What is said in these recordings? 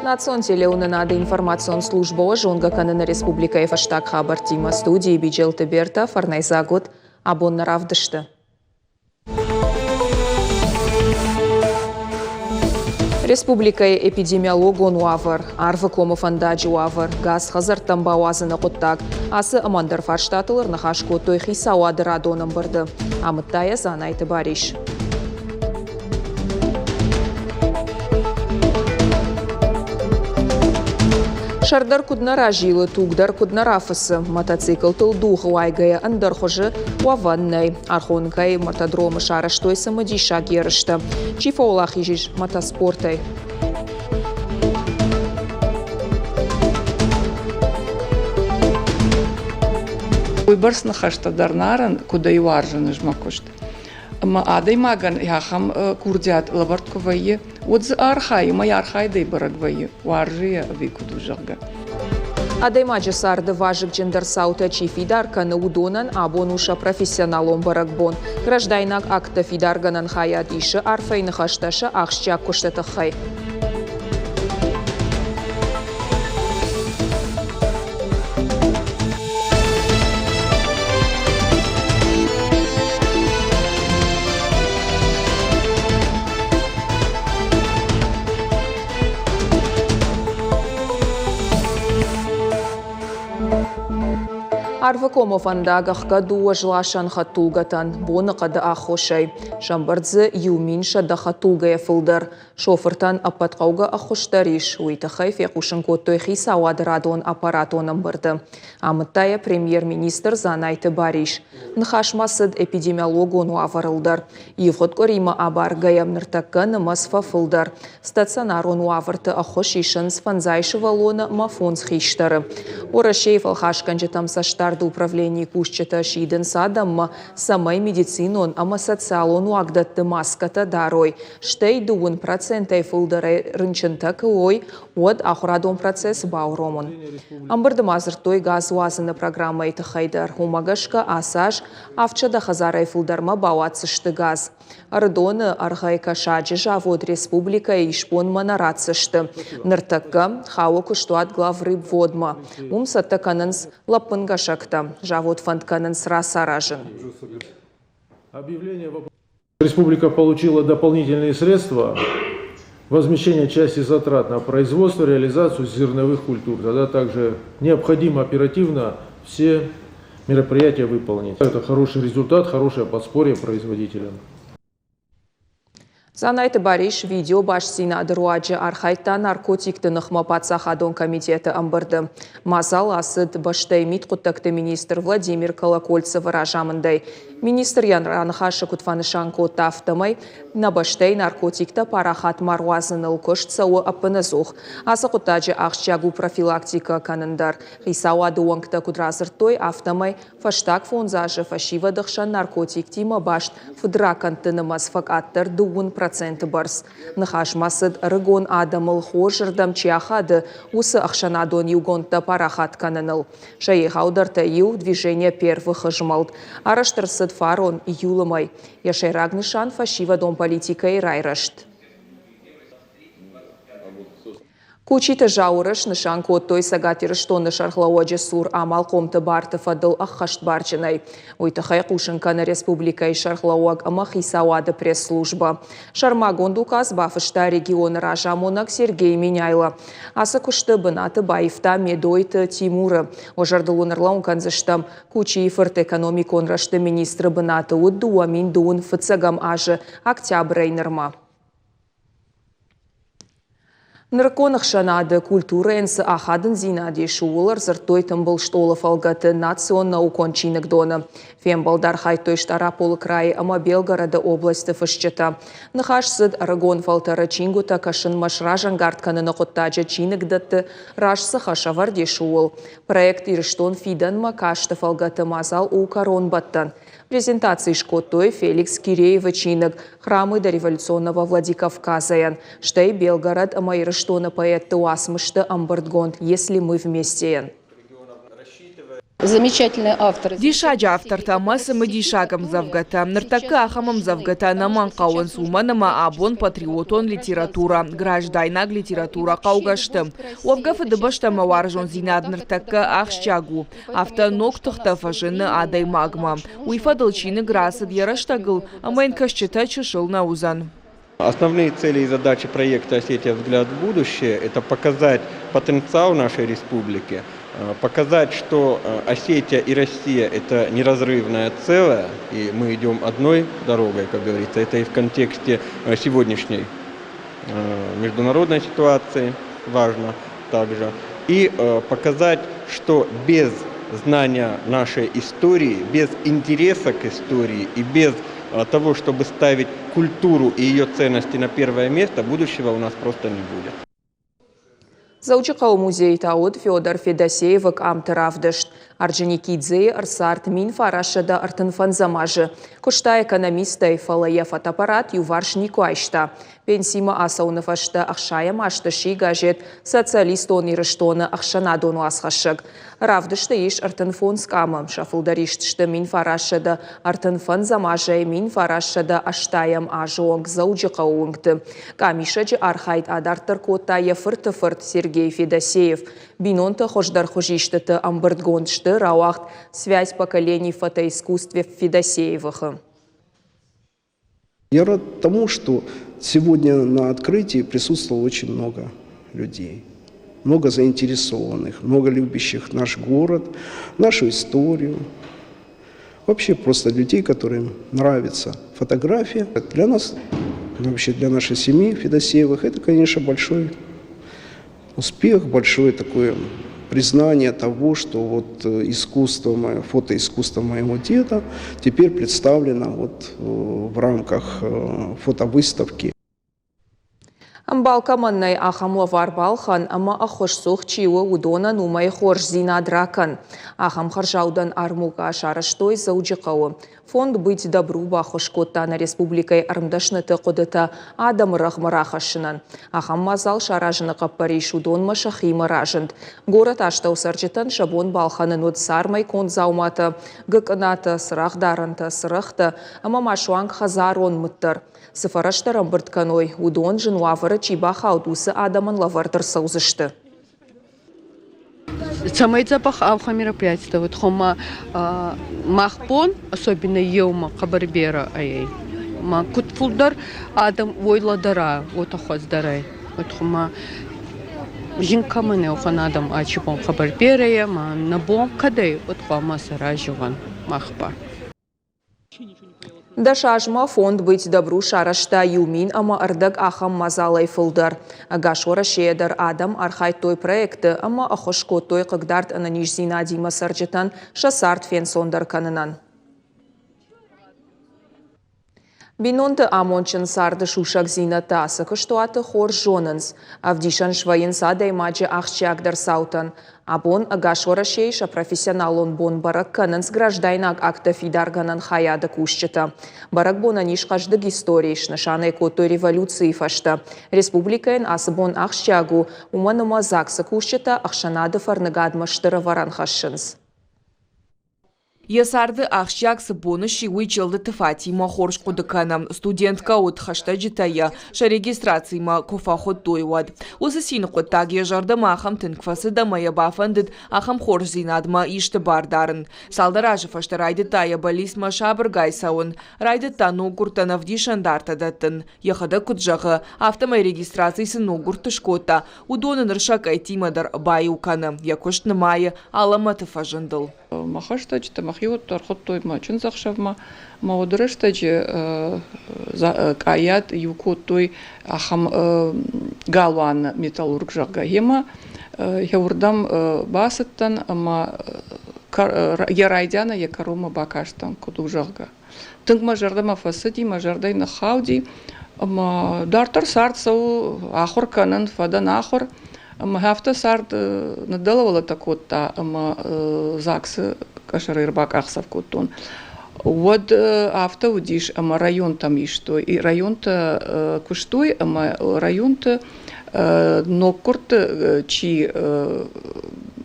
Национ телеунынады информацион служба жонга канына республика Фаштак хабар тима студии Биджелты Берта Фарнайзагут абонна равдышты. Республика эпидемиологон уавар, арвы комофандажи уавар, газ хазар тамбауазыны құттак, асы амандар фарштатылыр нахашко тойхи сауады радоным бұрды. Амыттая занайты бариш. Шардар куднара жилы, тугдар куднара фысы. Мотоцикл тылдух уайгая андырхожы уаваннай. Архонкай мотодромы шараштой самодиша герышты. Чифа улахижиш мотоспортай. Выборсна хаштадарнаран, куда и варжаны жмакошт. Адай маган яхам курдят лабартковые. Вот за архай, моя архай дай барагвые. Варжия викуду жага. Адай маджи сарды важик джендер саута чифидарка на удонан абонуша профессионалом барагбон. Граждайнак акта фидарганан хаят иша арфайны хашташа ахшчак коштата хай. Арвакомов андагахка дуа жлашан хатулгатан, боны қады ахошай. Шамбардзы юмин шада хатулгая фылдар. Шофыртан аппатқауга ахоштариш. Уйтахай феқушын коттойхи сауады радон аппаратоным барды. Амыттая премьер-министр занайты бариш. Нхашмасыд эпидемиологон уаварылдар. Евхот корима абаргая ныртакка нымасфа фылдар. Стационарон уаварты ахошишын сфанзайшы валона мафонс хиштары. Орашей фалхашкан жетам саштар управление кушчата шиден садамма самай медицинон ама социалон уагдатты маската дарой. Штей дуын процентай фылдары рынчынта кылой от ахурадон процесс бауромон. Амбарды мазыртой газ уазыны программа айты хайдар. Умагашка асаж авчада хазарай фылдарма бауатсышты газ. Ардоны архайка шаджи жавод республика ишпон манарацышты. Ныртакка хауы куштуат главрыб водма. Умсатта канынс лаппынгашак. Жавод фондканын саражен. Республика получила дополнительные средства возмещения части затрат на производство, реализацию зерновых культур. Тогда также необходимо оперативно все мероприятия выполнить. Это хороший результат, хорошее подспорье производителям. Занайты бариш видео башсина адыруаджы архайта наркотикты нахмапатса хадон комитеты амбырды. Мазал асыд баштаймит құттақты министр Владимир Колокольцев ражамындай. Министр янранхашы кутфанышанко тафтамай на баштай наркотикта парахат маруазыныл көштсауы апынызух. Асы құттаджы ақшчагу профилактика канындар. Хисауады оңкта кудразыртой автомай фаштак фонзажы фашива дықшан наркотик тима башт фыдракантынымас факаттар дуын проценты барс. Нахашмасыд рыгон адамыл хожырдам чиахады усы ақшанадон югонта парахат каныныл. Шайхаударта ю движение первых жмалт. Араштырсыд фарон юлымай. Яшай рагнышан фашива дом политика и райрашт. Кучита жаурыш нышан коттой сагатирыштоны шархлауаджы сур амал комты барты фадыл аххашт барчынай. Уйтахай кушынканы республика и шархлауаг амахисауады пресс-служба. Шармагон дуказ бафышта регионы ражамонак Сергей Меняйла. Асы кушты бынаты байфта медойты Тимуры. Ожардылунырла канзыштам кучи фырт экономикон рашты министры бынаты удуа мин дуын фыцагам ажы октябрайнырма. Нырконық шанады культура энсы ахадын зинади шуылар зыртой тымбыл штолы фалгаты национна укончинық доны. Фембалдар хайтой штараполы крайы ама Белгорода областы фышчыта. Нахашсыд арагон фалтары чингута кашын машра жангартканы нақоттаджа чинық датты рашсы хашаварди шуыл. Проект ирыштон фидан макашты фалгаты мазал у корон баттан. Презентации шкоттой Феликс Киреева чинок храмы до революционного Владикавказа. Штей Белгород амайрыштона поэт туасмышты амбардгонд, если мы вместе. Замечательный автор. Дишаджа автор тамасы мы дишагам завгата. Нартака ахамам завгата наман кауан суманама абон патриотон литература. Граждайнаг литература каугаштым. Уавгафы дыбаштама варжон зинад нартака ахшчагу. Авто ноктухта фажины адай магма. Уйфа долчины грасад яраштагл, а майн кашчита чешил наузан. Основные цели и задачи проекта «Осетия. Взгляд в будущее» – это показать потенциал нашей республики, показать, что Осетия и Россия – это неразрывное целое, и мы идем одной дорогой, как говорится. Это и в контексте сегодняшней международной ситуации важно также. И показать, что без знания нашей истории, без интереса к истории и без того, чтобы ставить культуру и ее ценности на первое место, будущего у нас просто не будет. Заучықау музей тауд Федор Федосеевік амтыравдышт. Ардженикидзе арсарт мин фарашада артынфанзамажы. Кушта экономистай фалая фотоаппарат юварш никуайшта. Пенсима асауныфашта ақшая маштыши газет социалист он ирыштоны ақшанадону асхашык. Равдышты еш артынфон скамым. Шафылдариштышты мин фарашада артынфанзамажы мин фарашада аштаям ажуонг заучықау унгты. Камишаджы архайт адартыр котая фырты-фырт Сергей Федосеев. Бинонты хождар хожиштыты амбырдгоншты рауахт связь поколений в фотоискусстве Федосеевых. Я рад тому, что сегодня на открытии присутствовало очень много людей. Много заинтересованных, много любящих наш город, нашу историю. Вообще просто людей, которым нравится фотография. Для нас, вообще для нашей семьи Федосеевых, это, конечно, большой успех, большое такое признание того, что вот искусство, фотоискусство моего деда теперь представлено вот в рамках фотовыставки. Амбалкаманнай ахамла варбалхан, ама ахошсух чиуа удона нумай хорж зинадракан. Ахам харжаудан армуга шараштой заучықауы. Фонд «Быть добру» бахошкоттана республикай армдашныты қодыта адам рахмарахашынан. Ахам мазал шаражыны қаппари шудон машахи маражынд. Город аштау сарчытан шабон балханын от сармай кон зауматы. Гыкыната сырахдаранта сырахта, ама машуанг хазарон мыттыр. Сыфараштарам бұртканой, удон жынуавыры чиба хаудусы адамын лавартыр саузышты. Самый запах авха мероприятия. Вот хома махпон, особенно еума кабарбера ай. Ма кутфулдар адам ойладара, вот охоздарай. Вот хома жинкамыне охан адам ачипон кабарберая, ма набон кадай, вот хома сараживан махпа. Дашажма фонд «Быть добру» шарашта юмин ама ардак ахам мазалай фылдар. Агашора шедар адам архай той проекты ама ахошко той кыгдарт ананиш зинадима сарджетан шасарт фен сондар канынан. Бинонты амончын сарды шушак зината сыкыштуаты хор жонынс. Авдишан швайын садай маджи ахчагдар саутан. Абон агашора шейша профессионалон бон барак канынс граждайнак акта фидарганан хаяды кушчыта. Барак бона нишқаждык историйш нышаны котой революции фашта. Республикаен асыбон ахчагу уманыма заксы кушчыта ахшанады фарнагадмаштыры варан хашшынс. Ясарды ахшяк сыбоны шиуи челды тыфатима хорш кудыканам. Студентка от хашта житая, ша регистрацияма кофахот дойвад. Осы син қоттаг ежардыма ахам тынкфасы да мая бафандыд ахам хорш зинадма ишты бардарын. Салдаражы фашта райды тая балисма шабыр гайсауын. Райды та ногурта навдишан дартадатын. Яхада куджағы автомай регистрациясы ногурты шкота. Удонын ршак айтимадар байуканы. Якошт намайы алама тыфажындыл. Махаштачта махиот тархоттой мачын захшавма маудырыштачы каят юкоттой ахам галван металлург жага ема яурдам басыттан ама ярайдяна якарома бакаштан кудук жага тынг мажарда мафасыди мажардай на хауди ама дартар сартсау ахор канан фадан ахор Хафта сард надалавала такотта закс кашарырбак ахсав коттон. Вот авто удиш район там и что и район-то куштой район-то ноккурт чи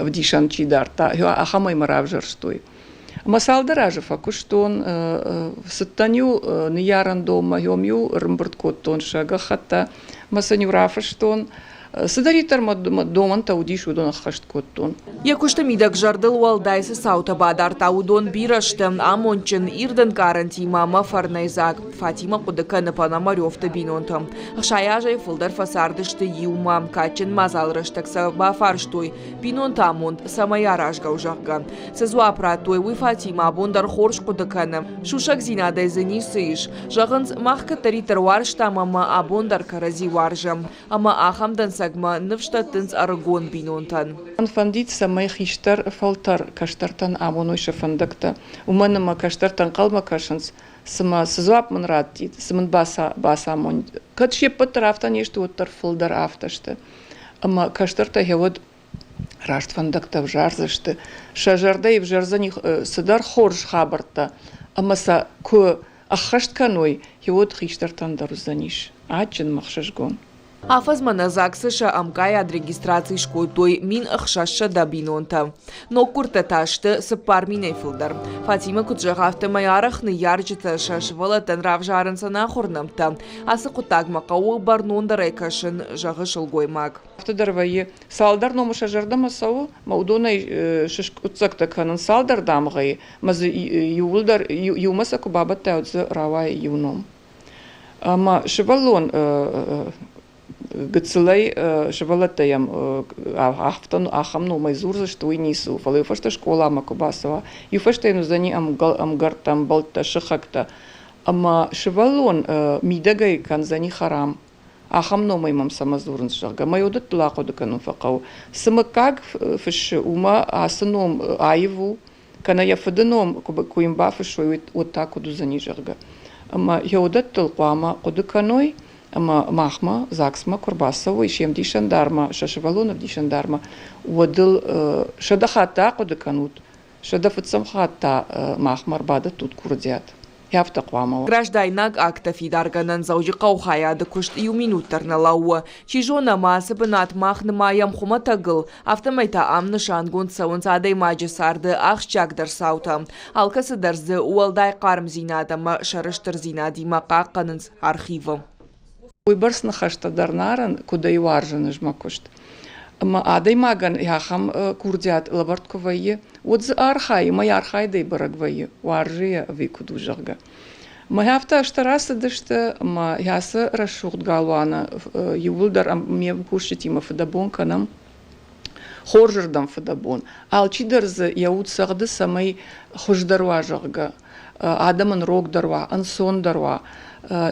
в дишан чидарта, ахамай маравжар штой. Масалдаража факуштон саттаню нияран дома йомю рымбырткоттон шага хата масанюрафаштон садаритар доман таудиш удон ахашткоттон. Якушта мидак жардыл уалдайсы саута бадар таудон бираштым амончын ирден карантима мафарнайзак Фатима кудыканы панамарёвта бинонтым. Шаяжай фылдар фасардышты юма качын мазалрыштакса бафарштой бинонта амонт самаярашга ужакга. Сезуапратой уй Фатима бондар хорш кудыканы. Шушак зинадай зыни сыш. Жагынс махка таритар варштамама абондар карази варжам. Ама ахамдан сагма нывштатынс аргон бинонтан. Фандит самай хиштар фалтар каштартан амонойша фандакта. Уманыма каштартан калма кашанс сама сызуап манратит, саман баса амон. Катше патарафта нешто оттар фылдар афташты. Ама каштарта хевод рашт фандакта вжарзашты. Шажарда и вжарзаних садар хорш хабарта. Ама са ко ахашт каной хевод хиштартан дарузаниш. Ачин махшашгон. Афаз маназаксыша амкай ад регистрации шкойтой мин ахшаша да бинонта. Но куртаташты сыппар минай фылдар. Фатима куджахавты маярахны ярджита шашвала тан равжарынса нахорнамта. Асы кутагма кауы барнонда райкашын жағы шылгоймак. Автодарвайы салдар номыша жардама сау маудонай шышкутсакта канын салдар дамғай. Мазы юлдар юмаса кубабат таудзы равай юном. Ама шывалон гыцылай шывалатаям ахтан ахамну майзурза что и нису фалы фашта школа макубасова юфаштайну зани амгартам балта шахакта ама шывалон мидагай канзани харам ахамну маймам самазурн шага майодат лакоду кану факау самакаг фш ума асаном айву кана яфаденом куимба фшой вот так уду зани жага ама яудат толквама кудуканой ама махма заксма курбасова ишем дишандарма шашевалонов дишандарма водыл шадахата кудуканут шадафатсамхата махмар бада тут курдят яфта квамова Граждайнак акта фидарганан заужи каухая да кушт ю минуттар на лауа чижона масы бынат махны маям хуматагыл автомайта амны шангун саун задай маджи сарды ахчагдар саута алкасы дарзы уалдай карм зинадама шарыштыр зинадима какканынс архивы Уйбарс нахашта дарнаран куда и варжаны жмакушт. Ма адай маган яхам курдят лабартковые. Вот за архай, моя архай дай барагвые. Варжия викуду жага. Ма яфта аштараса дышта, ма яса расшухт галуана. Ювулдар мне кушать има фадабон канам. Хоржердам фадабон. Алчидарза яут сагды самай хождаруа жага. Адаман рог даруа, ансон даруа.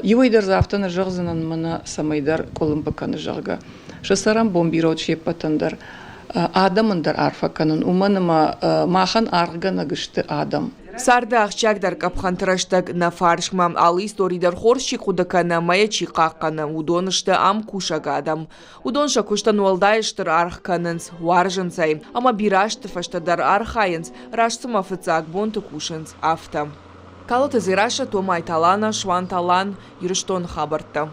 Юйдар завтана жагзанан мана самайдар колымбаканы жага. Шасарам бомбирот шепатандар. Адамандар арфаканын уманыма махан аргана гышты адам. Сарда ахчагдар капхантраштаг на фаршмам алы историдар хорши кудакана маячи каккана удонышты ам кушага адам. Удонша куштан уалдайыштыр архканынс варжынсай. Ама бирашты фаштадар архайынс рашсыма фыцак бонты кушынс афта. Калыты зираша томай талана, шван талан, юриштон хабарта.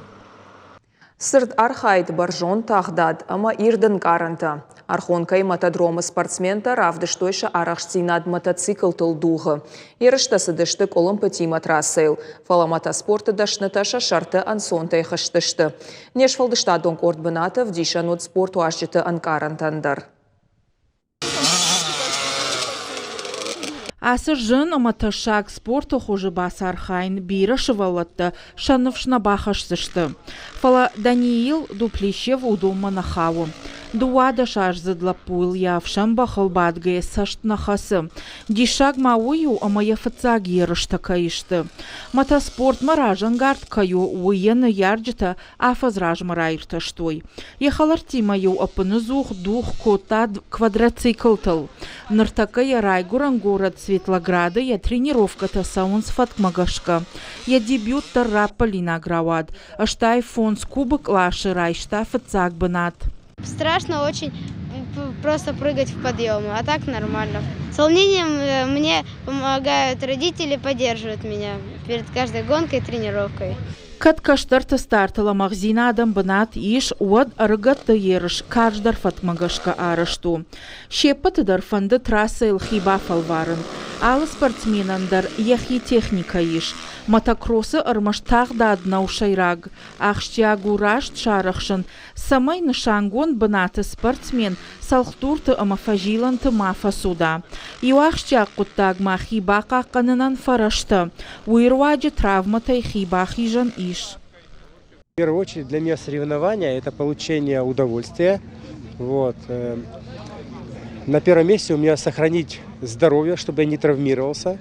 Сырт архайд баржон тағдад, ама ирден каранта. Архонкай мотодромы спортсмента равдыштойша арахштинад мотоцикл тылдуғы. Ерыштасы дыштык олымпыти матрасыл. Фала мотоспорты дашныташа шарты ансонтай хыштышты. Нешфалдышта донкорт бынатов дишанот спорту ашчыты анкарантандар. Асы жын ыматышак спорты хуже басар хайн биры шывалатты, шаныфшна бахашсышты. Фала Даниил дуплищев удома нахаву. Дуада шарзыдла пуйл явшан бахалбадгая саштнахасы. Дишаг мауyu ама яфыцаг ерышты кайышты. Мотоспорт маражан гард каю уйены ярджыта афазраж марайрташтой. Ехалар тимаю апыны зух дух кота квадроциклтыл. Ныртакая райгуран город Светлограда я тренировка-то саунс фатмагашка. Я дебют-то рапалина гравад. Аштай фонс кубок лаши райшта фыцаг бынат. Страшно очень просто прыгать в подъемы, а так нормально. С волнением мне помогают родители, поддерживают меня перед каждой гонкой и тренировкой. Каткаштар стартала магазина адам бынат иш уад аргатты ерыш каждар фатмагашка арышту. Шеппатыдар фанды трасса илхиба фалварын. Алы спортсменандар яхи техника иш. Мотокроссы ырмаштақ да аднау шайраг. Ахштиагу рашт шарахшын. Самай нышангон бынаты спортсмен салхтурты амафажиланты мафасуда. Иуахштиаг куттаг махиба қаққанынан фарашты. Уирваджи травматай хиба хижан иш. В первую очередь для меня соревнования – это получение удовольствия. Вот. На первом месте у меня сохранить здоровье, чтобы я не травмировался.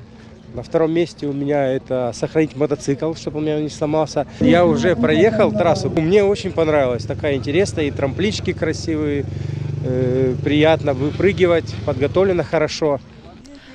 На втором месте у меня это сохранить мотоцикл, чтобы он у меня не сломался. Я уже проехал трассу. Мне очень понравилось. Такая интересная, и трамплички красивые, приятно выпрыгивать, подготовлено хорошо.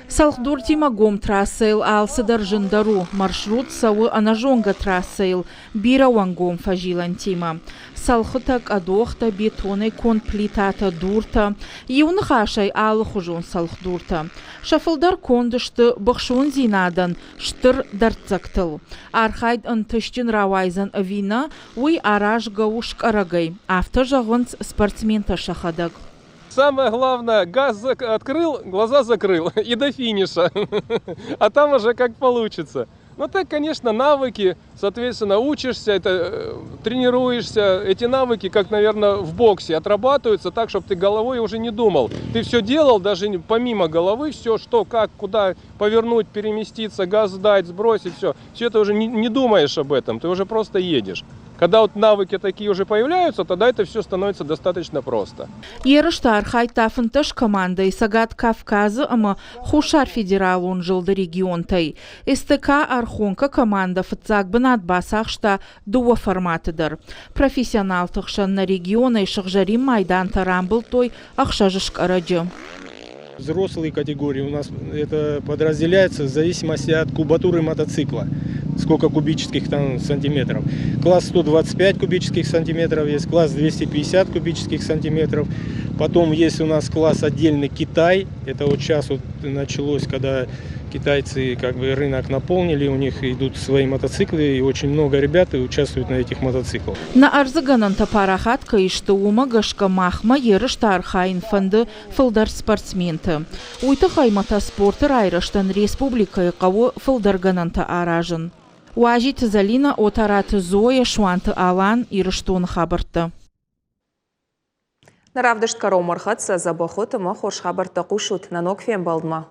Салхдур тимагом трассайл алсыдар жындару, маршрут сауы анажонга трассайл, бира вангом фажилан тима. Салхытак адохта бетоны конплитата дурта, юны хашай алы хужон салхдурта. Шафылдар кондышты бұқшуын зинадан, штыр дартзактыл. Архайд ынтыштын равайзан авина, уй араж гауш арагай, авто жағынц спортсмента шахадаг. Самое главное, газ открыл, глаза закрыл и до финиша. А там уже как получится. Ну так, конечно, навыки, соответственно, учишься, тренируешься. Эти навыки, как, наверное, в боксе, отрабатываются так, чтобы ты головой уже не думал. Ты все делал, даже помимо головы, все, что, как, куда повернуть, переместиться, газ дать, сбросить, все. Все это уже не думаешь об этом, ты уже просто едешь. Когда вот навыки такие уже появляются, тогда это все становится достаточно просто. Ерышта архай тафынтыш команда и Сагат Кавказы ама Хушар федерал он жылды регионтай. СТК Архонка команда фыцак бынат басақшта дуа форматыдыр. Профессионал тықшан на регионы шықжарим майдан тарамбыл той ақшажышк араджы. Взрослые категории у нас это подразделяется в зависимости от кубатуры мотоцикла. Сколько кубических там сантиметров. Класс 125 кубических сантиметров есть, класс 250 кубических сантиметров. Потом есть у нас класс отдельный Китай. Это вот сейчас вот началось, когда китайцы как бы рынок наполнили, у них идут свои мотоциклы, и очень много ребят участвуют на этих мотоциклах. На арзыганан тапарахат кайшты умагашка махма ерышта архайн фанды фылдар спортсменты. Уйты хай мотоспорты райраштан республика кавы фылдаргананта аражын. Уажит Залина отараты Зоя шуанты алан ирыштуын хабырты. Наравдышт каромархат за забахоты ма хош хабырты кушут нанок фен балдма.